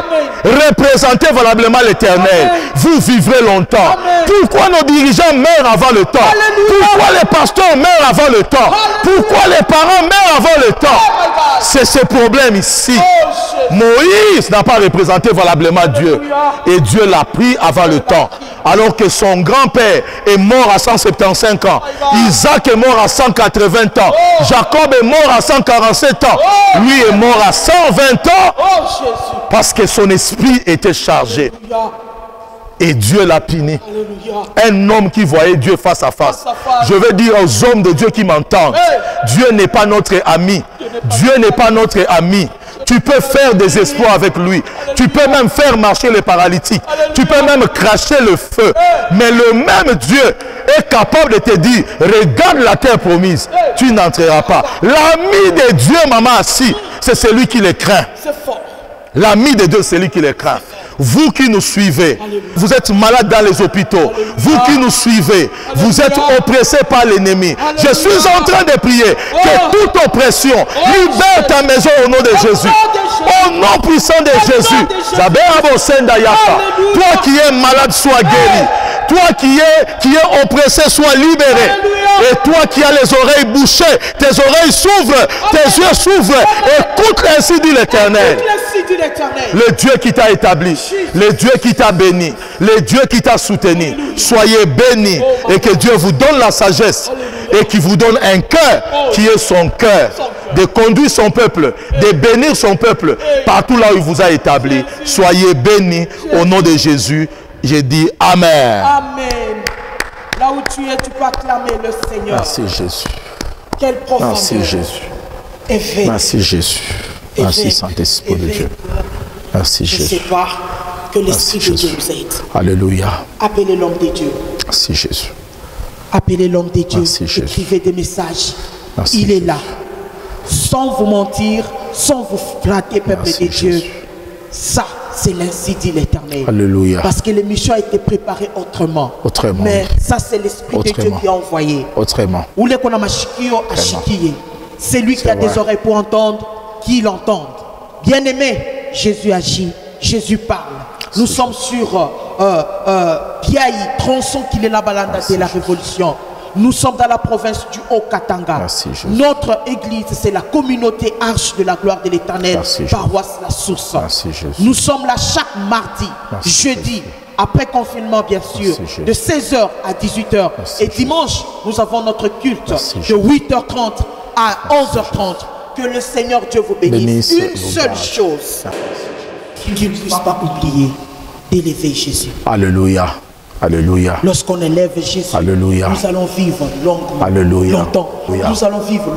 Représentez valablement l'Éternel. Vous vivrez longtemps. Pourquoi nos dirigeants meurent avant le temps? Pourquoi les pasteurs meurent avant le temps? Pourquoi les parents meurent avant le temps? C'est ce problème ici. Moïse n'a pas représenté valablement Dieu. Et Dieu l'a pris avant le temps. Alors que son grand-père est mort à 175 ans. Isaac est mort à 180 ans. Jacob est mort à 147 ans. Lui est mort à 120 ans. Parce que son esprit était chargé. Et Dieu l'a puni. Un homme qui voyait Dieu face à face. Je veux dire aux hommes de Dieu qui m'entendent. Dieu n'est pas notre ami. Dieu n'est pas notre ami. Tu peux faire des espoirs avec lui. Tu peux même faire marcher les paralytiques. Tu peux même cracher le feu. Mais le même Dieu est capable de te dire, regarde la terre promise. Tu n'entreras pas. L'ami de Dieu, maman assis, c'est celui qui les craint. L'ami de Dieu, c'est celui qui les craint. Vous qui nous suivez, vous êtes malade dans les hôpitaux. Vous qui nous suivez, vous êtes oppressés par l'ennemi. Je suis en train de prier que toute oppression libère ta maison au nom de Jésus. Au nom puissant de Jésus. Toi qui es malade, sois guéri. Toi qui es oppressé, sois libéré. Et toi qui as les oreilles bouchées, tes oreilles s'ouvrent, tes yeux s'ouvrent. Écoute ainsi dit l'Éternel. Le Dieu qui t'a établi, le Dieu qui t'a béni, le Dieu qui t'a soutenu. Soyez bénis et que Dieu vous donne la sagesse et qui vous donne un cœur qui est son cœur, de conduire son peuple, de bénir son peuple partout là où il vous a établi. Soyez bénis au nom de Jésus. J'ai dit Amen. Amen. Là où tu es, tu peux acclamer le Seigneur. Merci Jésus. Quelle profondeur. Merci Jésus. Éveille. Merci Jésus. Merci Saint-Esprit de Dieu. Merci Jésus. Je sais pas que l'Esprit de Dieu nous aide. Alléluia. Appelez l'homme de Dieu. Merci Jésus. Appelez l'homme de Dieu. Merci Jésus. Écrivez des messages. Merci Il Jésus. est là. Sans vous mentir, sans vous flatter, peuple Merci de Dieu. Jésus. Ça, c'est l'ainsi dit l'Éternel. Alléluia. Parce que l'émission a été préparée autrement. Autrement. Mais ça, c'est l'Esprit de Dieu qui a envoyé. Autrement. Où les qu'on a machikio à chikiye. C'est lui qui a des oreilles pour entendre, qu'il entende. Bien-aimé, Jésus agit, Jésus parle. Nous sommes sur Biaï, Tronçon, qu'il est là-bas de la Révolution. Nous sommes dans la province du Haut-Katanga. Notre église, c'est la communauté Arche de la gloire de l'Éternel, paroisse La Source. Nous sommes là chaque mardi, jeudi, après confinement bien sûr, de 16h à 18h. Et dimanche, nous avons notre culte de 8h30 à 11h30. Que le Seigneur Dieu vous bénisse. Une seule chose, qu'il ne puisse pas oublier d'élever Jésus. Alléluia. Alléluia. Lorsqu'on élève Jésus, Alléluia. Nous allons vivre longuement, Alléluia. longtemps. Alléluia. Nous allons vivre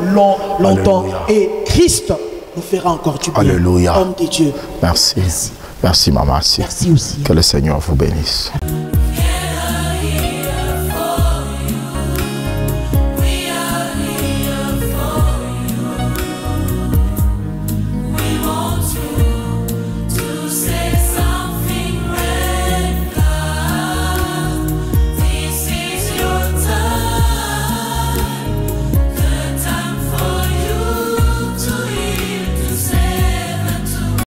longtemps. Alléluia. Et Christ nous fera encore du bien. Alléluia. Homme de Dieu. Merci. Merci, maman. Merci aussi. Que le Seigneur vous bénisse.